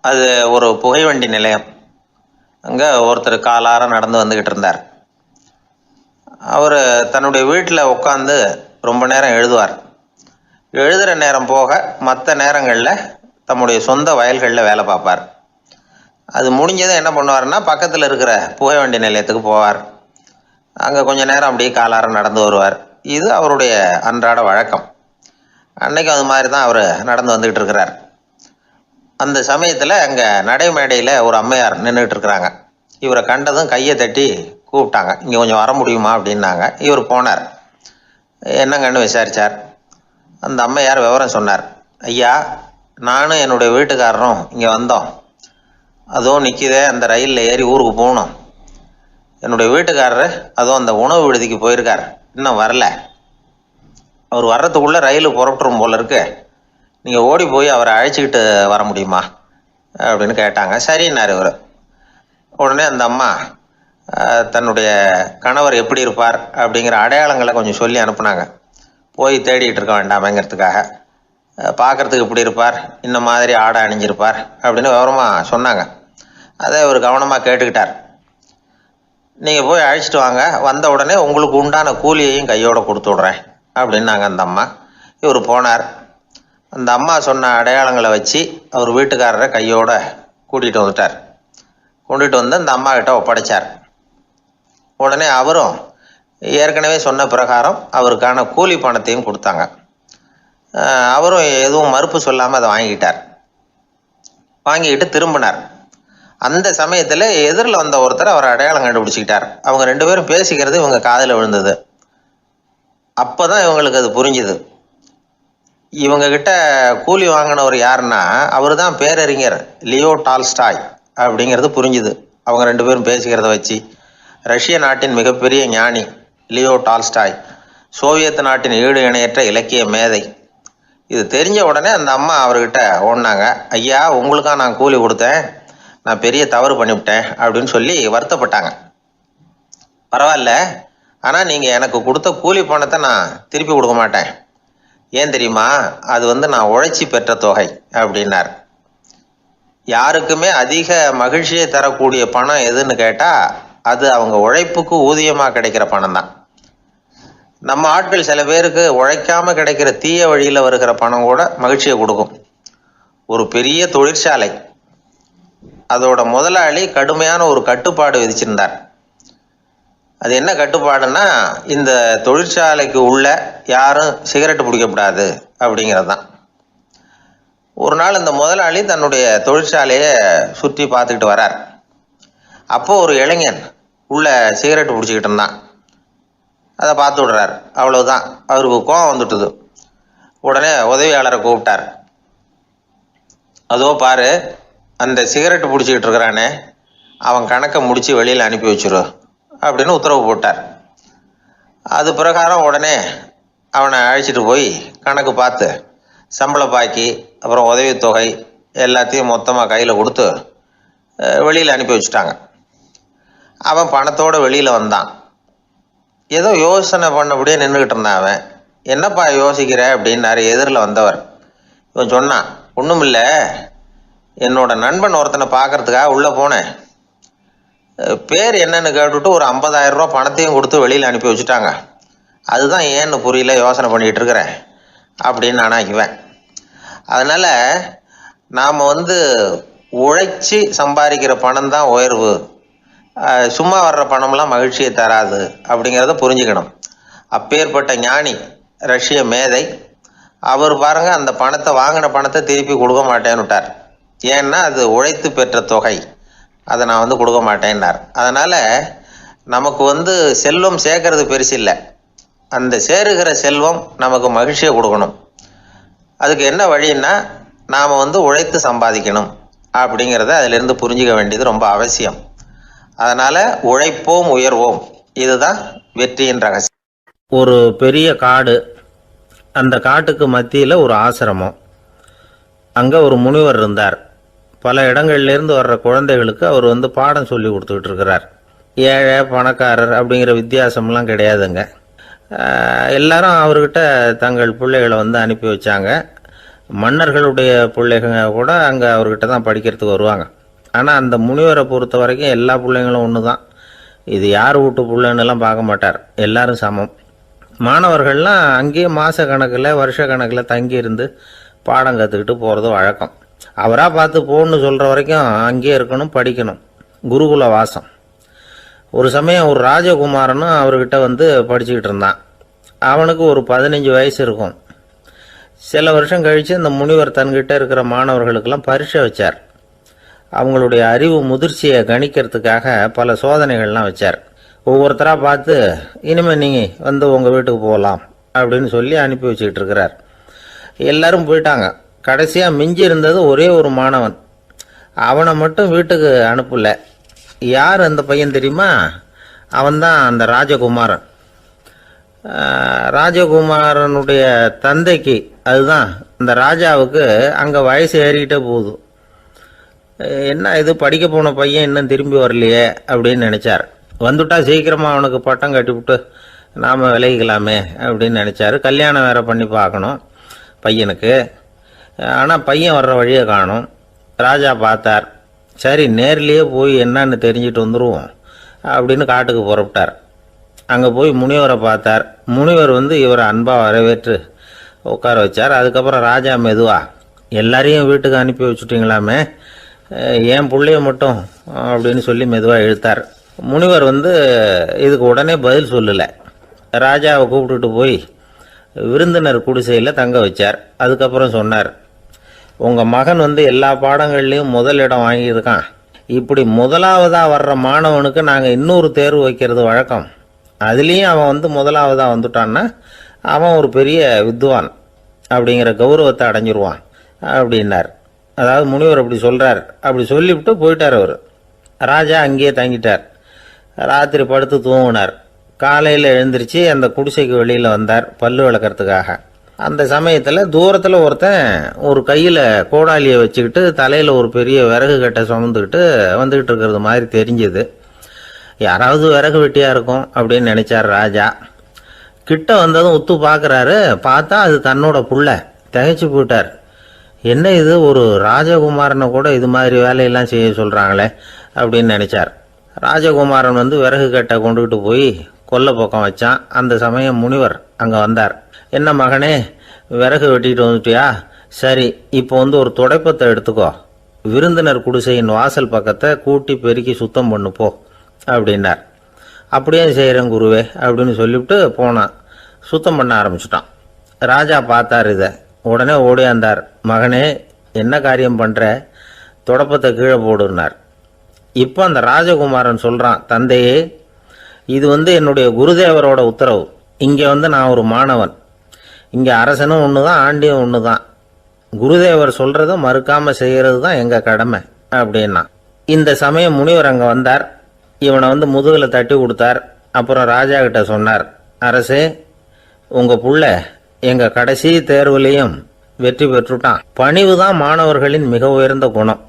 அது ஒரு புகைவண்டி நிலையம். அங்கே ஒருத்தர் காலார நடந்து வந்துக்கிட்டு இருந்தார். அவர் தன்னுடைய வீட்டில் உட்காந்து ரொம்ப நேரம் எழுதுவார். எழுதுகிற நேரம் போக மற்ற நேரங்களில் தம்முடைய சொந்த வயல்களில் வேலை பார்ப்பார். அது முடிஞ்சதும் என்ன பண்ணுவார்னா, பக்கத்தில் இருக்கிற புகைவண்டி நிலையத்துக்கு போவார். அங்கே கொஞ்சம் நேரம் அப்படியே காலார நடந்து வருவார். இது அவருடைய அன்றாட வழக்கம். அன்னைக்கு அது மாதிரி தான் அவர் நடந்து வந்துக்கிட்டு இருக்கிறார். அந்த சமயத்தில் அங்கே நடைமேடையில் ஒரு அம்மையார் நின்றுட்டு இருக்கிறாங்க. இவரை கண்டதும் கையை தட்டி கூப்பிட்டாங்க. இங்கே கொஞ்சம் வர முடியுமா அப்படின்னாங்க. இவர் போனார். என்னங்கன்னு விசாரித்தார். அந்த அம்மையார் விவரம் சொன்னார். ஐயா, நானும் என்னுடைய வீட்டுக்காரரும் இங்கே வந்தோம். அதுவும் நிற்கிதே, அந்த ரயிலில் ஏறி ஊருக்கு போகணும். என்னுடைய வீட்டுக்காரர் அதுவும் அந்த உணவு விடுதிக்கு போயிருக்கார், இன்னும் வரல. அவர் வர்றதுக்குள்ளே ரயில் புறப்பட்டுரும் போல இருக்கு. நீங்கள் ஓடி போய் அவரை அழைச்சிக்கிட்டு வர முடியுமா அப்படின்னு கேட்டாங்க. சரின்னார் இவர். உடனே அந்த அம்மா தன்னுடைய கணவர் எப்படி இருப்பார் அப்படிங்கிற அடையாளங்களை கொஞ்சம் சொல்லி அனுப்புனாங்க. போய் தேடிட்டு இருக்க வேண்டாமேங்கிறதுக்காக. பார்க்குறதுக்கு இப்படி இருப்பார், இந்த மாதிரி ஆடை அணிஞ்சிருப்பார் அப்படின்னு விவரமாக சொன்னாங்க. அதை இவர் கவனமாக கேட்டுக்கிட்டார். நீங்கள் போய் அழைச்சிட்டு வாங்க, வந்த உடனே உங்களுக்கு உண்டான கூலியையும் கையோடு கொடுத்து விட்றேன் அப்படின்னாங்க அந்த அம்மா. இவர் போனார். அந்த அம்மா சொன்ன அடையாளங்களை வச்சு அவர் வீட்டுக்காரரை கையோட கூட்டிகிட்டு வந்துட்டார். கொண்டுட்டு வந்து அந்த அம்மா கிட்ட ஒப்படைச்சார். உடனே அவரும் ஏற்கனவே சொன்ன பிரகாரம் அவருக்கான கூலி பணத்தையும் கொடுத்தாங்க. அவரும் எதுவும் மறுப்பு சொல்லாமல் அதை வாங்கிக்கிட்டார். வாங்கிக்கிட்டு திரும்பினார். அந்த சமயத்தில் எதிரில் வந்த ஒருத்தர் அவர் அடையாளம் கண்டுபிடிச்சிக்கிட்டார். அவங்க ரெண்டு பேரும் பேசிக்கிறது இவங்க காதில் விழுந்தது. அப்போ தான் இவங்களுக்கு அது புரிஞ்சுது. இவங்கக்கிட்ட கூலி வாங்கினவர் யாருன்னா, அவர் தான் பேரறிஞர் லியோ டால்ஸ்டாய் அப்படிங்கிறது புரிஞ்சுது அவங்க ரெண்டு பேரும் பேசிக்கிறத வச்சு. ரஷ்ய நாட்டின் மிகப்பெரிய ஞானி லியோ டால்ஸ்டாய், சோவியத் நாட்டின் ஈடு இணையற்ற இலக்கிய மேதை. இது தெரிஞ்ச உடனே அந்த அம்மா அவர்கிட்ட ஓடினாங்க. ஐயா, உங்களுக்காக நான் கூலி கொடுத்தேன், நான் பெரிய தவறு பண்ணிவிட்டேன் அப்படின்னு சொல்லி வருத்தப்பட்டாங்க. பரவாயில்ல, ஆனால் நீங்கள் எனக்கு கொடுத்த கூலி பணத்தை நான் திருப்பி கொடுக்க மாட்டேன். ஏன் தெரியுமா, அது நான் உழைச்சி பெற்ற தொகை அப்படின்னார். யாருக்குமே அதிக மகிழ்ச்சியை தரக்கூடிய பணம் எதுன்னு கேட்டால் அது அவங்க உழைப்புக்கு ஊதியமாக கிடைக்கிற பணம் தான். நம்ம ஆட்கள் சில பேருக்கு உழைக்காமல் கிடைக்கிற தீய வழியில் வருகிற பணம் கூட மகிழ்ச்சியை கொடுக்கும். ஒரு பெரிய தொழிற்சாலை, அதோட முதலாளி கடுமையான ஒரு கட்டுப்பாடு விதிச்சிருந்தார். அது என்ன கட்டுப்பாடுன்னா, இந்த தொழிற்சாலைக்கு உள்ள யாரும் சிகரெட்டு பிடிக்கக்கூடாது அப்படிங்கிறது தான். ஒரு நாள் இந்த முதலாளி தன்னுடைய தொழிற்சாலையை சுற்றி பார்த்துக்கிட்டு வரார். அப்போது ஒரு இளைஞன் உள்ள சிகரெட்டு பிடிச்சிக்கிட்டு இருந்தான். அதை பார்த்து விடுறார். அவ்வளவுதான், அவருக்கு கோபம் வந்துட்டுது. உடனே உதவியாளரை கூப்பிட்டார். அதோ பாரு, அந்த சிகரெட்டு பிடிச்சிக்கிட்டு இருக்கிறானே, அவன் கணக்கை முடித்து வெளியில் அனுப்பி வச்சிரு அப்படின்னு உத்தரவு போட்டார். அது பிரகாரம் உடனே அவனை அழைச்சிட்டு போய் கணக்கு பார்த்து சம்பள பாக்கி அப்புறம் உதவித்தொகை எல்லாத்தையும் மொத்தமாக கையில் கொடுத்து வெளியில் அனுப்பி வச்சுட்டாங்க. அவன் பணத்தோடு வெளியில் வந்தான். ஏதோ யோசனை பண்ணபடியே நின்றுக்கிட்டு இருந்தான். அவன் என்னப்பா யோசிக்கிற அப்படின்னாரு எதிரில் வந்தவர். இவன் சொன்னான், ஒன்றும் இல்லை, என்னோட நண்பன் ஒருத்தனை பார்க்கறதுக்காக உள்ளே போனேன். பேர் என்னன்னு கேட்டுட்டு ஒரு 50,000 ரூபா பணத்தையும் கொடுத்து வெளியில் அனுப்பி வச்சுட்டாங்க. அதுதான் ஏன்னு புரியல, யோசனை பண்ணிக்கிட்டு இருக்கிறேன் அப்படின்னு நானா இவன். அதனால் நாம் உழைச்சி சம்பாதிக்கிற பணம் தான் உயர்வு, சும்மா வர்ற பணம்லாம் மகிழ்ச்சியை தராது அப்படிங்கிறத புரிஞ்சுக்கணும். அப்பேற்பட்ட ஞானி ரஷ்ய மேதை அவர் பாருங்க, அந்த பணத்தை வாங்கின பணத்தை திருப்பி கொடுக்க மாட்டேன்னு விட்டார். ஏன்னா அது உழைத்து பெற்ற தொகை, அதை நான் கொடுக்க மாட்டேன்னார். அதனால் நமக்கு செல்வம் சேர்க்கறது பெருசு இல்லை, அந்த சேருகிற செல்வம் நமக்கு மகிழ்ச்சியை கொடுக்கணும். அதுக்கு என்ன வழின்னா, நாம் உழைத்து சம்பாதிக்கணும் அப்படிங்கிறத அதிலிருந்து புரிஞ்சிக்க வேண்டியது ரொம்ப அவசியம். அதனால் உழைப்போம் உயர்வோம், இதுதான் வெற்றியின் ரகசியம். ஒரு பெரிய காடு, அந்த காட்டுக்கு மத்தியில் ஒரு ஆசிரமம். அங்கே ஒரு முனிவர் இருந்தார். பல இடங்கள்லேருந்து வர்ற குழந்தைகளுக்கு அவர் பாடம் சொல்லி கொடுத்துக்கிட்டு இருக்கிறார். ஏழை பணக்காரர் அப்படிங்கிற வித்தியாசம்லாம் கிடையாதுங்க. எல்லாரும் அவர்கிட்ட தங்கள் பிள்ளைகளை அனுப்பி வச்சாங்க. மன்னர்களுடைய பிள்ளைங்க கூட அங்கே அவர்கிட்ட தான் படிக்கிறதுக்கு வருவாங்க. ஆனால் அந்த முனிவரை பொறுத்த வரைக்கும் எல்லா பிள்ளைங்களும் ஒன்று தான். இது யார் வீட்டு பிள்ளைன்னெல்லாம் பார்க்க மாட்டார், எல்லாரும் சமம். மாணவர்கள்லாம் அங்கேயே மாத கணக்கில் வருஷ கணக்கில் தங்கியிருந்து பாடம் கற்றுக்கிட்டு போகிறது வழக்கம். அவராக பார்த்து போன்னு சொல்கிற வரைக்கும் அங்கேயே இருக்கணும், படிக்கணும். குருகுல வாசம். ஒரு சமயம் ஒரு ராஜகுமாரனும் அவர்கிட்ட வந்து படிச்சுக்கிட்டு இருந்தான். அவனுக்கு ஒரு 15 வயசு இருக்கும். சில வருஷம் கழித்து இந்த முனிவர் தன்கிட்ட இருக்கிற மாணவர்களுக்கெல்லாம் பரீட்சை வச்சார். அவங்களுடைய அறிவு முதிர்ச்சியை கணிக்கிறதுக்காக பல சோதனைகள்லாம் வச்சார். ஒவ்வொருத்தராக பார்த்து இனிமேல் நீங்கள் வந்து உங்கள் வீட்டுக்கு போகலாம் அப்படின்னு சொல்லி அனுப்பி வச்சுக்கிட்டு இருக்கிறார். எல்லாரும் போயிட்டாங்க. கடைசியாக மிஞ்சி இருந்தது ஒரே ஒரு மாணவன். அவனை மட்டும் வீட்டுக்கு அனுப்பலை. யார் அந்த பையன் தெரியுமா? அவன்தான் அந்த ராஜகுமாரன். ராஜகுமாரனுடைய தந்தைக்கு, அதுதான் இந்த ராஜாவுக்கு, அங்கே வயசு ஏறிக்கிட்டே போகுது. என்ன இது, படிக்க போன பையன் இன்னும் திரும்பி வரலையே அப்படின்னு நினச்சார். வந்துட்டா சீக்கிரமாக அவனுக்கு பட்டம் கட்டிவிட்டு நாம் விலகிக்கலாமே அப்படின்னு நினச்சார். கல்யாணம் வேறு பண்ணி பார்க்கணும் பையனுக்கு. ஆனால் பையன் வர்ற வழியை காணும். ராஜா பார்த்தார். சரி, நேர்லேயே போய் என்னன்னு தெரிஞ்சுட்டு வந்துடுவோம் அப்படின்னு காட்டுக்கு புறப்பட்டார். அங்கே போய் முனிவரை பார்த்தார். முனிவர் வந்து இவரை அன்பாக வரவேற்று உட்கார வச்சார். அதுக்கப்புறம் ராஜா மெதுவா, எல்லாரையும் வீட்டுக்கு அனுப்பி வச்சுட்டிங்களாமே, ஏன் பிள்ளைய மட்டும் அப்படின்னு சொல்லி மெதுவாக இழுத்தார். முனிவர் வந்து இதுக்கு உடனே பதில் சொல்லலை. ராஜாவை கூப்பிட்டுட்டு போய் விருந்தினர் குடிசையில் தங்க வச்சார். அதுக்கப்புறம் சொன்னார், உங்கள் மகன் வந்து எல்லா பாடங்கள்லேயும் முதல் இடம் வாங்கியிருக்கான். இப்படி முதலாவதாக வர்ற மாணவனுக்கு நாங்கள் இன்னொரு தேர்வு வைக்கிறது வழக்கம். அதுலேயும் அவன் வந்து முதலாவதாக வந்துட்டான்னா அவன் ஒரு பெரிய வித்வான் அப்படிங்கிற கௌரவத்தை அடைஞ்சிருவான் அப்படின்னார். அதாவது முனிவர் அப்படி சொல்கிறார். அப்படி சொல்லிவிட்டு போயிட்டார் அவர். ராஜா அங்கேயே தங்கிட்டார். ராத்திரி படுத்து தூங்கினார். காலையில் எழுந்திரிச்சு அந்த குடிசைக்கு வெளியில் வந்தார் பல்லு விளக்கிறதுக்காக. அந்த சமயத்தில் தூரத்தில் ஒருத்தன் ஒரு கையில் கோடாலியை வச்சுக்கிட்டு தலையில் ஒரு பெரிய விறகு கட்டை சுமந்துக்கிட்டு வந்துக்கிட்டு இருக்கிறது மாதிரி தெரிஞ்சுது. யாராவது விறகு வெட்டியாக இருக்கும் அப்படின்னு நினச்சார் ராஜா. கிட்ட வந்ததும் உத்து பார்க்குறாரு. பார்த்தா அது தன்னோட புள்ள. திகைச்சு போயிட்டார். என்ன இது, ஒரு ராஜகுமாரனை கூட இது மாதிரி வேலையெல்லாம் செய்ய சொல்கிறாங்களே அப்படின்னு நினச்சார். ராஜகுமாரன் வந்து விறகு கட்டை கொண்டுகிட்டு போய் கொல்லை பக்கம் வச்சான். அந்த சமயம் முனிவர் அங்கே வந்தார். என்ன மகனே, விறகு வெட்டிட்டு வந்துட்டியா? சரி, இப்போ வந்து ஒரு துடைப்பத்தை எடுத்துக்கோ, விருந்தினர் குடிசையின் வாசல் பக்கத்தை கூட்டி பெருக்கி சுத்தம் பண்ணு போ அப்படின்னார். அப்படியே செய்கிறேன் குருவே அப்படின்னு சொல்லிவிட்டு போனான். சுத்தம் பண்ண ஆரம்பிச்சிட்டான். ராஜா பார்த்தார் இதை. உடனே ஓடியாந்தார். மகனே, என்ன காரியம் பண்ணுற? துடைப்பத்தை கீழே போடுனார். இப்போ அந்த ராஜகுமாரன் சொல்கிறான், தந்தையே, இது வந்து என்னுடைய குருதேவரோட உத்தரவு. இங்கே வந்து நான் ஒரு மாணவன். இங்கே அரசனும் ஒன்று தான், ஆண்டியும் ஒன்று தான். குருதேவர் சொல்கிறத மறுக்காமல் செய்கிறது தான் எங்கள் கடமை அப்படின்னா. இந்த சமயம் முனிவர் அங்கே வந்தார். இவனை வந்து முதுகில் தட்டி கொடுத்தார். அப்புறம் ராஜா கிட்ட சொன்னார், அரசே, உங்கள் புள்ள எங்கள் கடைசி தேர்வுலையும் வெற்றி பெற்றுட்டான். பணிவு தான் மாணவர்களின் மிக உயர்ந்த குணம்.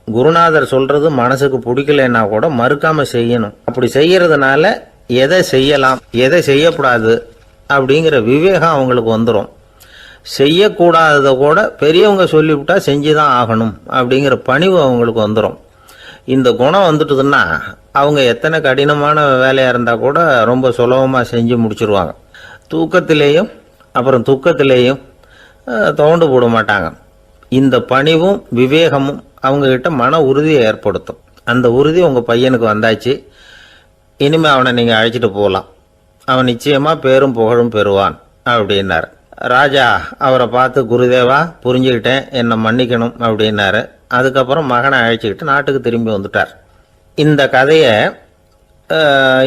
குருநாதர் சொல்றது மனசுக்கு பிடிக்கலன்னா கூட மறுக்காம செய்யணும். அப்படி செய்யறதுனால எதை செய்யலாம் எதை செய்யக்கூடாது அப்படிங்கிற விவேகம் அவங்களுக்கு வந்துடும். செய்யக்கூடாததை கூட பெரியவங்க சொல்லிவிட்டா செஞ்சுதான் ஆகணும் அப்படிங்கிற பணிவு அவங்களுக்கு வந்துடும். இந்த குணம் வந்துட்டுதுன்னா அவங்க எத்தனை கடினமான வேலையாக இருந்தால் கூட ரொம்ப சுலபமாக செஞ்சு முடிச்சிருவாங்க. தூக்கத்திலேயும் அப்புறம் துக்கத்திலேயும் தோண்டு போட மாட்டாங்க. இந்த பணிவும் விவேகமும் அவங்கக்கிட்ட மன உறுதியை ஏற்படுத்தும். அந்த உறுதி உங்கள் பையனுக்கு வந்தாச்சு. இனிமேல் அவனை நீங்கள் அழைச்சிட்டு போகலாம். அவன் நிச்சயமாக பேரும் புகழும் பெறுவான் அப்படின்னார். ராஜா அவரை பார்த்து, குருதேவா, புரிஞ்சுக்கிட்டேன், என்னை மன்னிக்கணும் அப்படின்னாரு. அதுக்கப்புறம் மகனை அழைச்சிக்கிட்டு நாட்டுக்கு திரும்பி வந்துட்டார். இந்த கதையை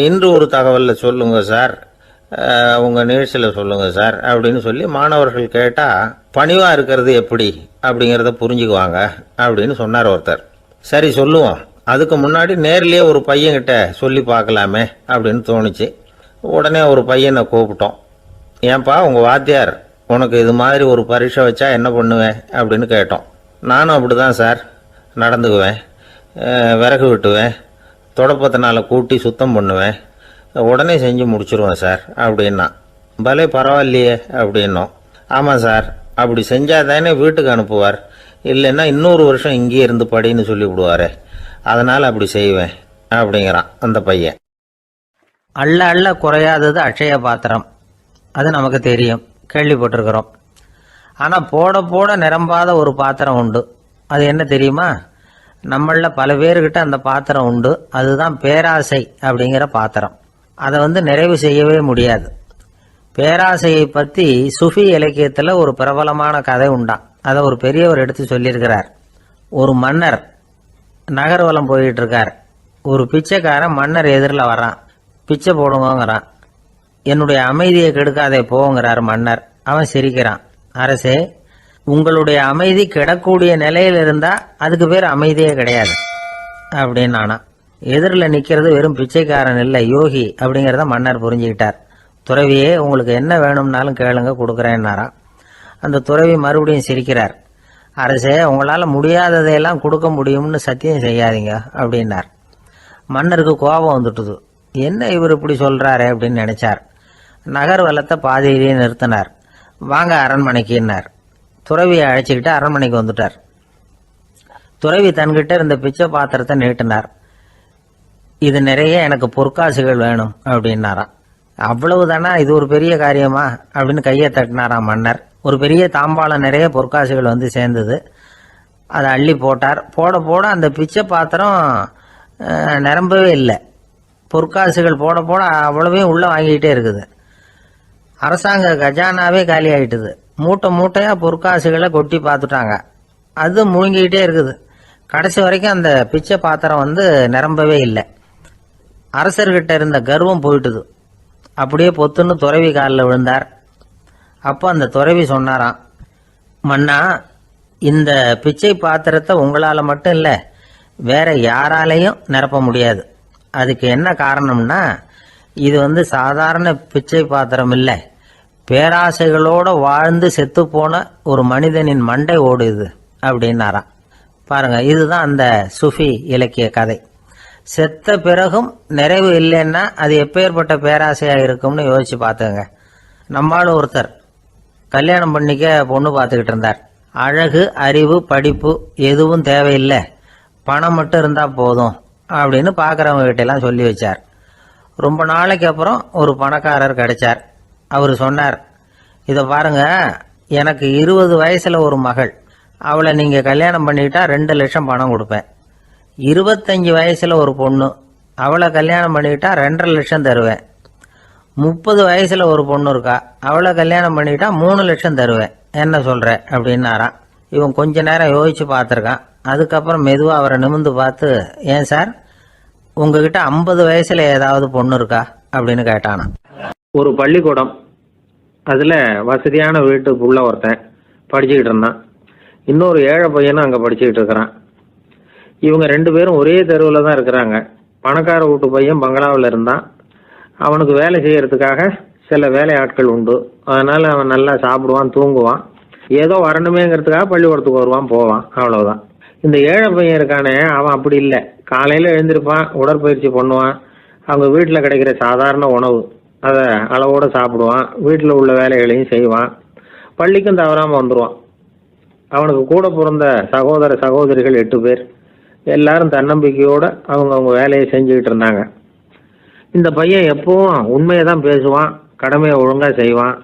இன்று ஒரு தகவலில் சொல்லுங்கள் சார், உங்கள் நிகழ்ச்சியில் சொல்லுங்கள் சார் அப்படின்னு சொல்லி மாணவர்கள் கேட்டால் பணிவாக இருக்கிறது எப்படி அப்படிங்கிறத புரிஞ்சுக்குவாங்க அப்படின்னு சொன்னார் ஒருத்தர். சரி சொல்லுவோம், அதுக்கு முன்னாடி நேர்லேயே ஒரு பையன்கிட்ட சொல்லி பார்க்கலாமே அப்படின்னு தோணுச்சு. உடனே ஒரு பையனை கூப்பிட்டோம். ஏன்பா, உங்கள் வாத்தியார் உனக்கு இது மாதிரி ஒரு பரீட்சை வச்சா என்ன பண்ணுவேன் அப்படின்னு கேட்டோம். நானும் அப்படி தான் சார் நடந்துக்குவேன், விறகு வெட்டுவேன், தொடப்பத்தினால கூட்டி சுத்தம் பண்ணுவேன், உடனே செஞ்சு முடிச்சிருவேன் சார் அப்படின்னா. பலே பரவாயில்லையே அப்படின்னோம். ஆமாம் சார், அப்படி செஞ்சால் தானே வீட்டுக்கு அனுப்புவார், இல்லைன்னா இன்னொரு வருஷம் இங்கேயே இருந்து படின்னு சொல்லி விடுவாரே, அதனால் அப்படி செய்வேன் அப்படிங்கிறான் அந்த பையன். அள்ள அள்ள குறையாதது அட்சய பாத்திரம், அது நமக்கு தெரியும், கேள்விப்பட்டிருக்கிறோம். ஆனால் போட போட நிரம்பாத ஒரு பாத்திரம் உண்டு. அது என்ன தெரியுமா? நம்மளில் பல பேர்கிட்ட அந்த பாத்திரம் உண்டு. அதுதான் பேராசை அப்படிங்கிற பாத்திரம். அதை நிறைவு செய்யவே முடியாது. பேராசையை பற்றி சுஃபி இலக்கியத்தில் ஒரு பிரபலமான கதை உண்டாம். அதை ஒரு பெரியவர் எடுத்து சொல்லியிருக்கிறார். ஒரு மன்னர் நகர்வலம் போயிட்டு இருக்கார். ஒரு பிச்சைக்காரன் மன்னர் எதிரில் வரான். பிச்சை போடுங்கிறான். என்னுடைய அமைதியை கெடுக்காதே போங்கிறார் மன்னர். அவன் சிரிக்கிறான். அரசே, உங்களுடைய அமைதி கெடக்கூடிய நிலையில் இருந்தா அதுக்கு பேர் அமைதியே கிடையாது அப்படின்னு நானா. எதிரில் நிற்கிறது வெறும் பிச்சைக்காரன் இல்லை, யோகி அப்படிங்கிறத மன்னர் புரிஞ்சுக்கிட்டார். துறவியே, உங்களுக்கு என்ன வேணும்னாலும் கேளுங்க, கொடுக்குறேன்னாராம். அந்த துறவி மறுபடியும் சிரிக்கிறார். அரசே, உங்களால் முடியாததையெல்லாம் கொடுக்க முடியும்னு சத்தியம் செய்யாதீங்க அப்படின்னார். மன்னருக்கு கோபம் வந்துட்டுது. என்ன இவர் இப்படி சொல்றாரு அப்படின்னு நினைச்சார். நகர்வலத்தை பாதியிலேயே நிறுத்தினார். வாங்க அரண்மனைக்குன்னார். துறவியை அழைச்சிக்கிட்டு அரண்மனைக்கு வந்துட்டார். துறவி தன்கிட்ட இருந்த பிச்சை பாத்திரத்தை நீட்டினார். இது நிறைய எனக்கு பொற்காசுகள் வேணும் அப்படின்னாராம். அவ்வளவுதானா, இது ஒரு பெரிய காரியமா அப்படின்னு கையை தட்டினாராம் மன்னர். ஒரு பெரிய தாம்பாளம் நிறைய பொற்காசுகள் சேர்ந்தது. அதை அள்ளி போட்டார். போட போட அந்த பிச்சை பாத்திரம் நிரம்பவே இல்லை. பொற்காசுகள் போட போட அவ்வளவையும் உள்ள வாங்கிக்கிட்டே இருக்குது. அரசாங்க கஜானாவே காலி ஆயிட்டுது. மூட்டை மூட்டையா பொற்காசுகளை கொட்டி பார்த்துட்டாங்க. அது முழுங்கிக்கிட்டே இருக்குது. கடைசி வரைக்கும் அந்த பிச்சை பாத்திரம் நிரம்பவே இல்லை. அரசர்கிட்ட இருந்த கர்வம் போயிட்டுது. அப்படியே பொத்துன்னு துறவி காலில் விழுந்தார். அப்போ அந்த துறவி சொன்னாராம், மன்னா, இந்த பிச்சை பாத்திரத்தை உங்களால் மட்டும் இல்லை, வேற யாராலையும் நிரப்ப முடியாது. அதுக்கு என்ன காரணம்னா, இது சாதாரண பிச்சை பாத்திரம் இல்லை, பேராசைகளோட வாழ்ந்து செத்து போன ஒரு மனிதனின் மண்டை ஓடுது அப்படின்னாராம். பாருங்க, இதுதான் அந்த சுஃபி இலக்கிய கதை. செத்த பிறகும் நிறைவு இல்லைன்னா அது எப்பேற்பட்ட பேராசையா இருக்கும்னு யோசிச்சு பார்த்துங்க. நம்மால் ஒருத்தர் கல்யாணம் பண்ணிக்க பொண்ணு பார்த்துக்கிட்டு இருந்தார். அழகு, அறிவு, படிப்பு எதுவும் தேவையில்லை, பணம் மட்டும் இருந்தா போதும் அப்படின்னு பார்க்குறவங்க கிட்ட எல்லாம் சொல்லி வச்சார். ரொம்ப நாளைக்கு அப்புறம் ஒரு பணக்காரர் கிடைச்சார். அவர் சொன்னார், இதை பாருங்க, எனக்கு 20 வயசுல ஒரு மகள், அவளை நீங்க கல்யாணம் பண்ணிட்டா 2 லட்சம் பணம் கொடுப்பேன். 25 வயசுல ஒரு பொண்ணு, அவளை கல்யாணம் பண்ணிட்டா 2.5 லட்சம் தருவேன். 30 வயசுல ஒரு பொண்ணு இருக்கா, அவளை கல்யாணம் பண்ணிட்டா 3 லட்சம் தருவேன். என்ன சொல்ற அப்படின்னாராம். இவன் கொஞ்ச நேரம் யோசிச்சு பார்த்துருக்கான். அதுக்கப்புறம் மெதுவா அவரை நிமிந்து பார்த்து, ஏன் சார், உங்ககிட்ட 50 வயசுல ஏதாவது பொண்ணு இருக்கா அப்படின்னு கேட்டானா. ஒரு பள்ளிக்கூடம், அதுல வசதியான வீட்டுக்குள்ள ஒருத்தன் படிச்சுக்கிட்டு இருந்தான். இன்னொரு ஏழை பையனும் அங்க படிச்சுக்கிட்டு இருக்கிறான். இவங்க 2 பேரும் ஒரே தெருவில் தான் இருக்கிறாங்க. பணக்கார வீட்டு பையன் பங்களாவில் இருந்தான். அவனுக்கு வேலை செய்யறதுக்காக சில வேலையாட்கள் உண்டு. அதனால அவன் நல்லா சாப்பிடுவான், தூங்குவான். ஏதோ வரணுமேங்கிறதுக்காக பள்ளிக்கூடத்துக்கு வருவான், போவான், அவ்வளவுதான். இந்த ஏழை பையன் இருக்கானே, அவன் அப்படி இல்லை. காலையில எழுந்திருப்பான், உடற்பயிற்சி பண்ணுவான், அவங்க வீட்டில் கிடைக்கிற சாதாரண உணவு அதை அளவோடு சாப்பிடுவான், வீட்டில் உள்ள வேலைகளையும் செய்வான், பள்ளிக்கும் தவறாமல் வந்துடுவான். அவனுக்கு கூட பிறந்த சகோதர சகோதரிகள் 8 பேர். எல்லாரும் தன்னம்பிக்கையோட அவங்க வேலையை செஞ்சுக்கிட்டு இருந்தாங்க. இந்த பையன் எப்பவும் உண்மையை தான் பேசுவான், கடமையை ஒழுங்காக செய்வான்.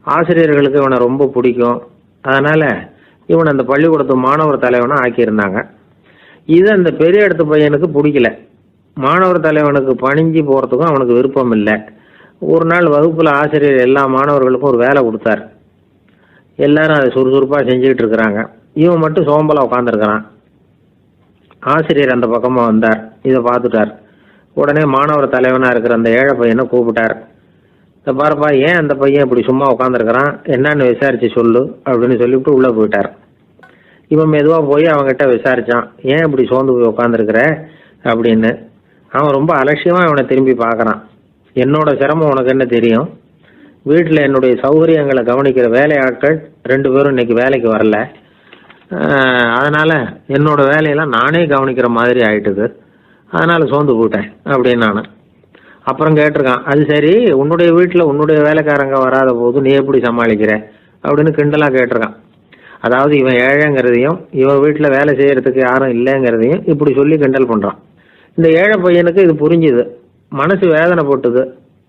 ஆசிரியர்களுக்கு இவனை ரொம்ப பிடிக்கும். அதனால இவனை அந்த பள்ளிக்கூடத்து மாணவர் தலைவனாக ஆக்கியிருந்தாங்க. இது அந்த பெரிய இடத்து பையனுக்கு பிடிக்கல. மாணவர் தலைவனுக்கு பணிஞ்சு போகிறதுக்கும் அவனுக்கு விருப்பம் இல்லை. ஒரு நாள் வகுப்பில் ஆசிரியர் எல்லா மாணவர்களுக்கும் ஒரு வேலை கொடுத்தார். எல்லாரும் அதை சுறுசுறுப்பாக செஞ்சுக்கிட்டு இருக்கிறாங்க. இவன் மட்டும் சோம்பலாக உட்காந்துருக்கிறான். ஆசிரியர் அந்த பக்கமாக வந்தார். இதை பார்த்துட்டார். உடனே மாணவர் தலைவனாக இருக்கிற அந்த ஏழை பையனை கூப்பிட்டார். இதை பாருப்பா, ஏன் அந்த பையன் இப்படி சும்மா உட்காந்துருக்கிறான், என்னன்னு விசாரிச்சு சொல்லு அப்படின்னு சொல்லிவிட்டு உள்ளே போயிட்டார். இவன் மெதுவாக போய் அவங்ககிட்ட விசாரிச்சான், ஏன் இப்படி சோர்ந்து போய் உட்காந்துருக்கிற அப்படின்னு. அவன் ரொம்ப அலட்சியமாக இவனை திரும்பி பார்க்குறான். என்னோட சிரமம் உனக்கு என்ன தெரியும், வீட்டில் என்னுடைய சௌகரியங்களை கவனிக்கிற வேலையாட்கள் 2 பேரும் இன்னைக்கு வேலைக்கு வரல, அதனால் என்னோட வேலையெல்லாம் நானே கவனிக்கிற மாதிரி ஆயிட்டுது, அதனால் சோர்ந்து போயிட்டேன் அப்படின்னு நான். அப்புறம் கேட்டிருக்கான், அது சரி, உன்னுடைய வீட்டில் உன்னுடைய வேலைக்காரங்க வராத போது நீ எப்படி சமாளிக்கிற அப்படின்னு கிண்டலாக கேட்டிருக்கான். அதாவது இவன் ஏழைங்கிறதையும் இவன் வீட்டில் வேலை செய்யறதுக்கு யாரும் இல்லைங்கிறதையும் இப்படி சொல்லி கிண்டல் பண்ணுறான். இந்த ஏழை பையனுக்கு இது புரிஞ்சுது, மனசு வேதனை போட்டுது.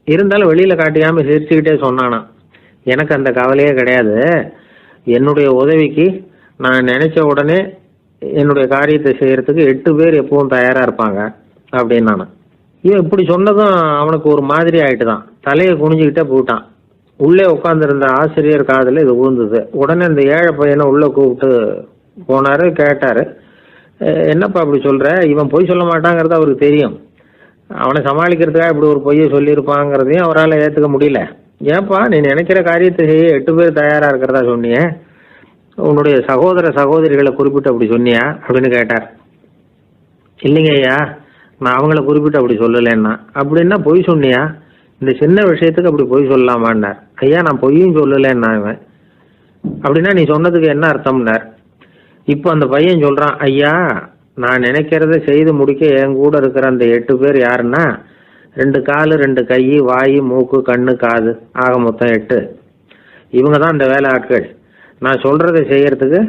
இருந்தாலும் வெளியில் காட்டியாமல் சிரிச்சுக்கிட்டே சொன்னானா, எனக்கு அந்த கவலையே கிடையாது, என்னுடைய உதவிக்கு நான் நினைச்ச உடனே என்னுடைய காரியத்தை செய்யறதுக்கு 8 பேர் எப்பவும் தயாராக இருப்பாங்க அப்படின்னு நானு. இவன் இப்படி சொன்னதும் அவனுக்கு ஒரு மாதிரி ஆயிட்டு தான், தலையை குனிஞ்சுக்கிட்டே போயிட்டான். உள்ளே உட்காந்துருந்த ஆசிரியர் காதில் இது விழுந்தது. உடனே இந்த ஏழை பையனை உள்ளே கூப்பிட்டு போனாரு, கேட்டாரு, என்னப்பா அப்படி சொல்ற? இவன் பொய் சொல்ல மாட்டாங்கிறது அவருக்கு தெரியும், அவனை சமாளிக்கிறதுக்காக இப்படி ஒரு பொய்யை சொல்லியிருப்பாங்கிறதையும் அவரால் ஏற்றுக்க முடியல. ஏன்பா நீ நினைக்கிற காரியத்தை செய்ய 8 பேர் தயாராக இருக்கிறதா சொன்னியே, உன்னுடைய சகோதரிகளை குறிப்பிட்டு அப்படி சொன்னியா அப்படின்னு கேட்டார். இல்லைங்க ஐயா, நான் அவங்கள குறிப்பிட்டு அப்படி சொல்லலைன்னா. அப்படின்னா பொய் சொன்னியா? இந்த சின்ன விஷயத்துக்கு அப்படி பொய் சொல்லலாமான்னார். ஐயா நான் பொய்யும் சொல்லலைன்னா. இவன் அப்படின்னா நீ சொன்னதுக்கு என்ன அர்த்தம்னார். இப்போ அந்த பையன் சொல்றான், ஐயா நான் நினைக்கிறத செய்து முடிக்க என் கூட இருக்கிற அந்த 8 பேர் யாருன்னா 2 காலு 2 கை வாய் மூக்கு கண்ணு காது ஆக மொத்தம் 8. இவங்க தான் இந்த வேலை ஆட்கள். நான் சொல்றதை செய்யறதுக்கு,